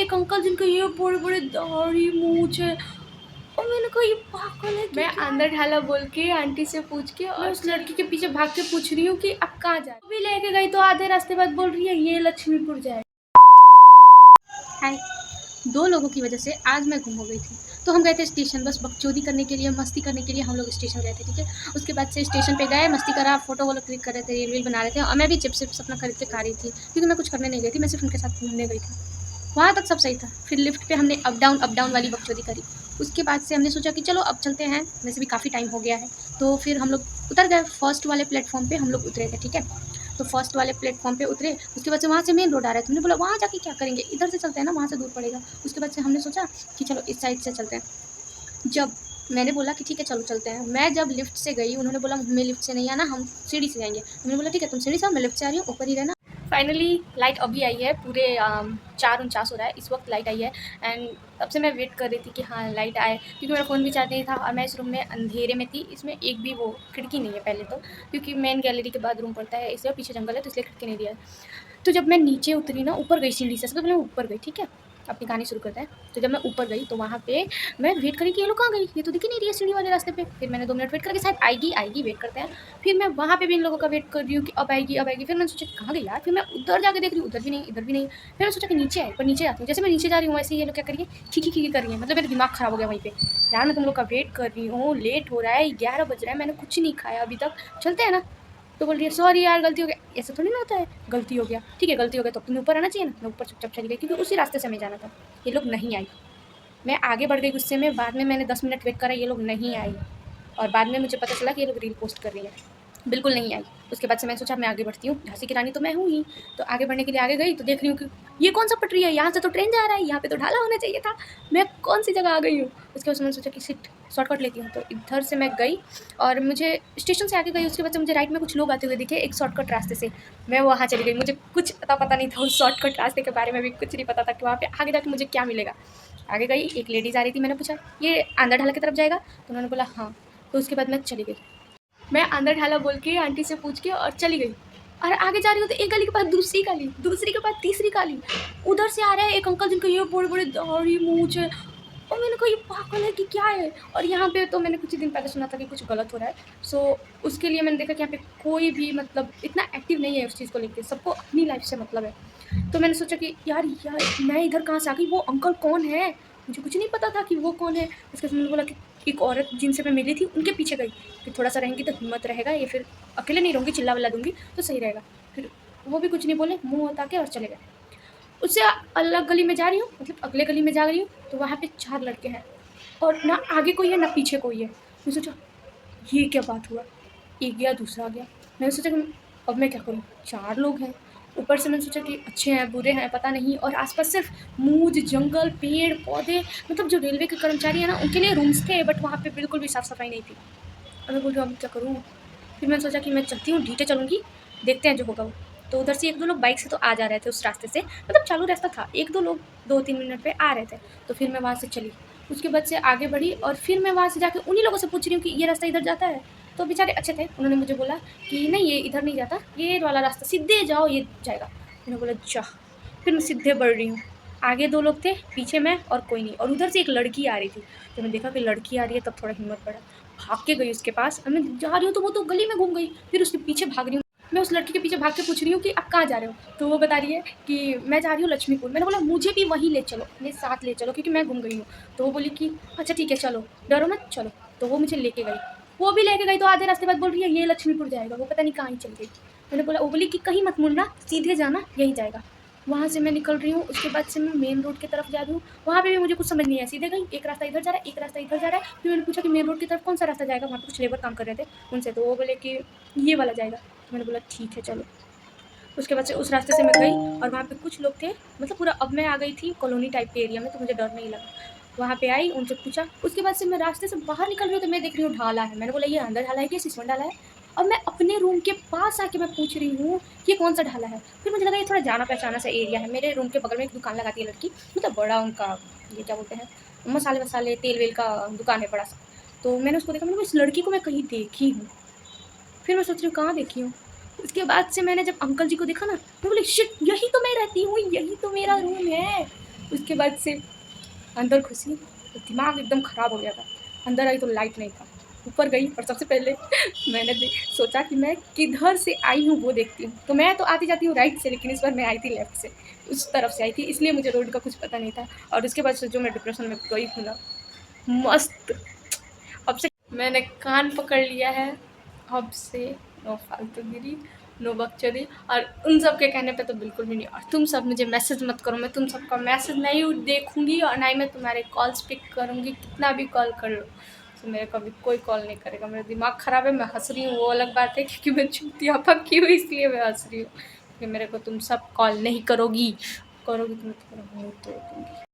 एक अंकल जिनके ये बड़े बड़े दाढ़ी मूंछ है, और मैंने कहा ये पागल है। मैं अंदर ढाला बोल के आंटी से पूछ के और उस लड़की के पीछे भाग के पूछ रही हूँ कि अब कहाँ जा रही। अभी लेके गई तो आधे रास्ते बाद बोल रही है ये लक्ष्मीपुर जाए। हाय, 2 लोगों की वजह से आज मैं गुम हो गई थी। तो हम गए थे स्टेशन, बस बकचोदी करने के लिए, मस्ती करने के लिए हम लोग स्टेशन गए थे, ठीक है। उसके बाद से स्टेशन पे गए, मस्ती करा, फोटो वोटो क्लिक कर रहे थे, रील वील बना रहे थे, और मैं भी चिप्स विप्स अपना खरीद के खा रही थी, क्योंकि मैं कुछ करने नहीं गई थी, मैं सिर्फ उनके साथ घूमने गई थी। वहाँ तक सब सही था। फिर लिफ्ट पे हमने अप डाउन वाली बकचोदी करी। उसके बाद से हमने सोचा कि चलो अब चलते हैं, वैसे भी काफ़ी टाइम हो गया है। तो फिर हम लोग उतर गए, फर्स्ट वाले प्लेटफॉर्म पे हम लोग उतरे थे, ठीक है। तो फर्स्ट वाले प्लेटफॉर्म पे उतरे, उसके बाद से वहाँ से मेन रोड आ रहा है। हमने बोला वहाँ जाके क्या करेंगे, इधर से चलते हैं ना, वहाँ से दूर पड़ेगा। उसके बाद से हमने सोचा कि चलो इस साइड से चलते हैं। जब मैंने बोला कि ठीक है चलो चलते हैं, मैं जब लिफ्ट से गई, उन्होंने बोला हमें लिफ्ट से नहीं आना, हम सीढ़ी से जाएंगे। मैंने बोला ठीक है तुम सीढ़ी से आओ, मैं लिफ्ट से आ रही हूँ, ऊपर ही रहना। फाइनली लाइट अभी आई है, पूरे 4:49 हो रहा है इस वक्त लाइट आई है। एंड तब से मैं वेट कर रही थी कि हाँ लाइट आए, क्योंकि मेरा फ़ोन भी चार्ज नहीं था और मैं इस रूम में अंधेरे में थी। इसमें एक भी वो खिड़की नहीं है पहले तो, क्योंकि मेन गैलरी के बाद रूम पड़ता है, इसलिए पीछे जंगल है तो इसलिए खिड़की नहीं दिया है। तो जब मैं नीचे उतरी ना, ऊपर गई सीढ़ी से, सबसे पहले मैं ऊपर गई, ठीक है। अपनी कहानी शुरू करते हैं। तो जब मैं ऊपर गई तो वहाँ पे मैं वेट करी कि ये लोग कहाँ गई, ये तो दिख ही नहीं रही है सीढ़ी वाले रास्ते पे। फिर मैंने 2 मिनट वेट करके शायद आएगी वेट करते हैं। फिर मैं वहाँ पे भी इन लोगों का वेट कर रही हूँ कि अब आएगी। फिर मैंने सोचा कहाँ गई यार, फिर मैं उधर जाके देख रही हूँ, उधर भी नहीं, इधर भी नहीं। फिर मैं सोचा कि नीचे आए, पर नीचे जाती हूँ, जैसे मैं नीचे जा रही हूँ वैसे ये लोग क्या करिए खी कर रही है। मतलब मेरा दिमाग खराब हो गया वहीं पे। यार मैं तुम लोग का वेट कर रही हूँ, लेट हो रहा है, 11 बज रहा है, मैंने कुछ नहीं खाया अभी तक, चलते हैं ना। तो बोल रही है सॉरी यार गलती हो गया। ऐसा थोड़ी ना होता है, गलती हो गया ठीक है, गलती हो गया तो तुम्हें ऊपर आना चाहिए ना। मैं ऊपर चुपचाप चली गई, क्योंकि उसी रास्ते से हमें जाना था। ये लोग नहीं आई, मैं आगे बढ़ गई गुस्से में। बाद में मैंने 10 मिनट वेट करा, ये लोग नहीं आई, और बाद में मुझे पता चला कि ये लोग रील पोस्ट कर रही है, बिल्कुल नहीं आई। उसके बाद से मैं सोचा मैं आगे बढ़ती हूँ, झांसी की रानी तो मैं हूँ ही। तो आगे बढ़ने के लिए आगे गई तो देख रही हूँ कि ये कौन सा पटरी है, यहाँ से तो ट्रेन जा रहा है, यहाँ पे तो ढाला होना चाहिए था, मैं कौन सी जगह आ गई हूँ। उसके बाद मैंने सोचा कि सिट शॉर्टकट लेती हूँ, तो इधर से मैं गई और मुझे स्टेशन से आगे गई। उसके बाद से मुझे राइट में कुछ लोग आते हुए दिखे एक शॉर्टकट रास्ते से, मैं वहाँ चली गई। मुझे कुछ पता नहीं था उस शॉर्टकट रास्ते के बारे में, भी कुछ नहीं पता था कि वहाँ पे आगे जाके मुझे क्या मिलेगा। आगे गई, एक लेडीज़ आ रही थी, मैंने पूछा ये आंध्र ढाला की तरफ जाएगा, तो उन्होंने बोला हाँ। तो उसके बाद मैं चली गई, मैं आंध्र ढाला बोल के आंटी से पूछ के और चली गई। और आगे जा रही हूँ तो एक गली के बाद दूसरी गली, दूसरी के बाद तीसरी गली, उधर से आ रहा है एक अंकल जिनके ये बड़े बड़े दाढ़ी मूंछ है, और मैंने कहा ये पागल है कि क्या है। और यहाँ पे तो मैंने कुछ ही दिन पहले सुना था कि कुछ गलत हो रहा है, सो उसके लिए मैंने देखा कि यहाँ पे कोई भी मतलब इतना एक्टिव नहीं है उस चीज़ को लेकर, सबको अपनी लाइफ से मतलब है। तो मैंने सोचा कि यार मैं इधर कहाँ से आ गई, वो अंकल कौन है, मुझे कुछ नहीं पता था कि वो कौन है। उसके बाद मैंने बोला कि एक औरत जिनसे मैं मिली थी उनके पीछे गई कि थोड़ा सा रहेंगी तो हिम्मत रहेगा, ये फिर अकेले नहीं रहूँगी, चिल्ला विल्ला दूँगी तो सही रहेगा। फिर वो भी कुछ नहीं बोले, मुँह उठा के और चले गए। उससे अलग गली में जा रही हूँ, मतलब अगले गली में जा रही हूँ, तो वहाँ पे 4 लड़के हैं और ना आगे कोई है ना पीछे कोई है। मैं सोचा ये क्या बात हुआ, एक गया दूसरा गया। मैंने सोचा कि अब मैं क्या करूँ, 4 लोग हैं। ऊपर से मैंने सोचा कि अच्छे हैं बुरे हैं पता नहीं, और आसपास सिर्फ मूंज जंगल पेड़ पौधे, मतलब जो रेलवे के कर्मचारी हैं ना उनके लिए रूम्स थे, बट वहाँ पे बिल्कुल भी साफ़ सफाई नहीं थी। और मैं बोल रही हूँ अब क्या करूँ। फिर मैंने सोचा कि मैं चलती हूँ, ढीटे चलूँगी, देखते हैं जो होगा वो। तो उधर से 1-2 लोग बाइक से तो आ जा रहे थे उस रास्ते से, मतलब चालू रास्ता था, 1-2 लोग 2-3 मिनट पे आ रहे थे। तो फिर मैं वहाँ से चली, उसके बाद से आगे बढ़ी और फिर मैं वहाँ से जाके उन्हीं लोगों से पूछ रही हूँ कि ये रास्ता इधर जाता है। तो बेचारे अच्छे थे, उन्होंने मुझे बोला कि नहीं ये इधर नहीं जाता, ये वाला रास्ता सीधे जाओ ये जाएगा। मैंने बोला जा। फिर मैं सीधे बढ़ रही हूँ, आगे 2 लोग थे, पीछे मैं और कोई नहीं, और उधर से एक लड़की आ रही थी। जब मैं देखा कि लड़की आ रही है तब थोड़ा हिम्मत बढ़ा, भाग के गई उसके पास। अब मैं जा रही हूँ तो वो तो गली में घूम गई, फिर उसके पीछे भाग रही हूँ। मैं उस लड़की के पीछे भाग के पूछ रही हूँ कि आप कहाँ जा रहे हो, तो वो बता रही है कि मैं जा रही हूँ लक्ष्मीपुर। मैंने बोला मुझे भी वहीं ले चलो, अपने साथ ले चलो, क्योंकि मैं घूम गई हूँ। तो वो बोली कि अच्छा ठीक है चलो, डरो मत चलो। तो वो मुझे लेके गई, वो भी लेके गई तो आधे रास्ते बाद बोल रही है ये लक्ष्मीपुर जाएगा, वो पता नहीं कहाँ ही चली गई। मैंने बोला, वो बोली कि कहीं मत मुड़ना, सीधे जाना यही जाएगा। वहाँ से मैं निकल रही हूँ, उसके बाद से मैं मेन रोड की तरफ जा रही हूँ। वहाँ पे भी मुझे कुछ समझ नहीं आया, सीधे गई, एक रास्ता इधर जा रहा है, एक रास्ता इधर जा रहा है। फिर मैंने पूछा कि मेन रोड की तरफ कौन सा रास्ता जाएगा, वहाँ पे कुछ लेबर काम कर रहे थे उनसे, तो वो बोले कि ये वाला जाएगा। तो मैंने बोला ठीक है चलो। उसके बाद से उस रास्ते से मैं गई और वहाँ पे कुछ लोग थे, मतलब पूरा, अब मैं आ गई थी कॉलोनी टाइप के एरिया में, तो मुझे डर नहीं लगा। वहाँ पे आई, उनसे पूछा, उसके बाद से मैं रास्ते से बाहर निकल रही हूँ तो मैं देख रही हूँ ढाला है। मैंने बोला ये अंदर ढाला है कि सिसवन ढाला है, और मैं अपने रूम के पास आके मैं पूछ रही हूँ ये कौन सा ढाला है। फिर मुझे लगा ये थोड़ा जाना पहचाना सा एरिया है, मेरे रूम के बगल में एक दुकान लगाती है लड़की, मतलब बड़ा उनका ये क्या बोलते हैं मसाले वसाले तेल वेल का दुकान है बड़ा सा। तो मैंने उसको देखा, मैंने इस लड़की को मैं कहीं देखी हूँ। फिर मैं सोच रही हूँ कहाँ देखी हूँ। उसके बाद से मैंने जब अंकल जी को देखा ना, मैं बोली शिट यही तो मैं रहती हूँ, यही तो मेरा रूम है। उसके बाद से अंदर घुसी तो दिमाग एकदम ख़राब हो गया था। अंदर आई तो लाइट नहीं था। ऊपर गई और सबसे पहले मैंने सोचा कि मैं किधर से आई हूँ वो देखती हूँ। तो मैं तो आती जाती हूँ राइट से, लेकिन इस बार मैं आई थी लेफ़्ट से, उस तरफ से आई थी, इसलिए मुझे रोड का कुछ पता नहीं था। और उसके बाद से जो मैं डिप्रेशन में गई हूँ ना, मस्त। अब से मैंने कान पकड़ लिया है, अब से नो फालतूगिरी, नो बकचोदी। और उन सब के कहने पे तो बिल्कुल भी नहीं। और तुम सब मुझे मैसेज मत करो, मैं तुम सबका मैसेज नहीं देखूंगी और ना ही मैं तुम्हारे कॉल्स पिक करूंगी। कितना भी कॉल कर लो तो मेरे कभी कोई कॉल नहीं करेगा। मेरा दिमाग ख़राब है, मैं हंस रही हूँ वो अलग बात है, क्योंकि मैं चुतिया पक्की हूँ इसलिए मैं हंस रही हूँ कि मेरे को तुम सब कॉल नहीं करोगी तो मैं तुम्हारा मुँह तोड़ दूँगी।